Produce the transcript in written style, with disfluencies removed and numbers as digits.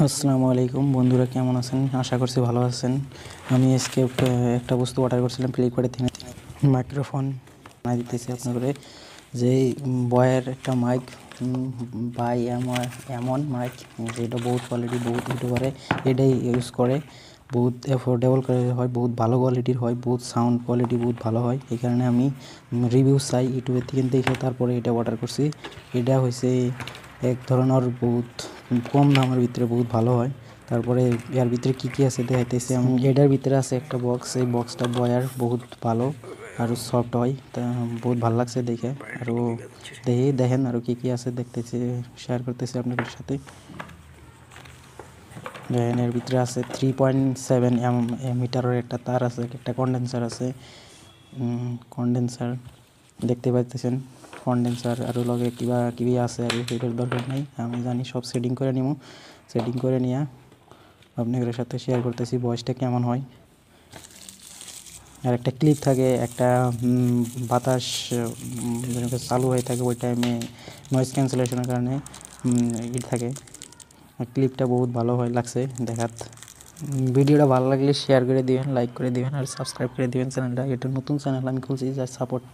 আসসালামু আলাইকুম বন্ধুরা, কেমন আছেন? আশা করছি ভালো আছেন। আমি আজকে একটা বস্তু অর্ডার করছিলাম ফ্লিপকার্টে থেকে, মাইক্রোফোন বানাই দিতেছি আপনাদের। যে বয়ের একটা মাইক বাই এমন মাইক, যেটা বহুত কোয়ালিটি, বহুত ইউটিউবারে এটাই ইউজ করে, বহুত অ্যাফোর্ডেবল করে হয়, বহুত ভালো কোয়ালিটির হয়, বহুত সাউন্ড কোয়ালিটি বহুত ভালো হয়। এই কারণে আমি রিভিউ চাই ইউটিউবের থেকে দেখে তারপরে এটা অর্ডার করছি। এটা হয়েছে এক ধরনের বহুত কম দামের ভিতরে বহুত ভালো হয়। তারপরে এর ভিতরে কী কী আছে দেখাইতেছি আমি। এটার ভিতরে আছে একটা বক্স, এই বক্সটা বয়ার বহুত ভালো আর সফট হয়, তা বহুত ভালো লাগছে দেখে। আরও দেখেন আরও কী কী আছে দেখতেছি, শেয়ার করতেছি আপনাদের সাথে। দেখেন এর ভিতরে আছে 3.7 মিটারের একটা তার আছে, একটা কন্ডেন্সার আছে, কন্ডেন্সার দেখতে পাইতেছেন। কন্ডেন্সার আরও লগে কিবা কিবি আছে, আর এটার দরকার নেই, আমি জানি সব সেটিং করে নিব। সেটিং করে নিয়ে আপনাদের সাথে শেয়ার করতেছি ভয়েসটা কেমন হয়। আর একটা ক্লিপ থাকে, একটা বাতাস চালু হয়ে থাকে, ওই টাইমে নয়েজ ক্যান্সেলেশনের কারণে থাকে। ক্লিপটা বহুত ভালো হয় লাগছে দেখাত। ভিডিওটা ভালো লাগলে শেয়ার করে দিবেন, লাইক করে দিবেন আর সাবস্ক্রাইব করে দিবেন চ্যানেলটা। এটা নতুন চ্যানেল আমি খুলছি, যা সাপোর্ট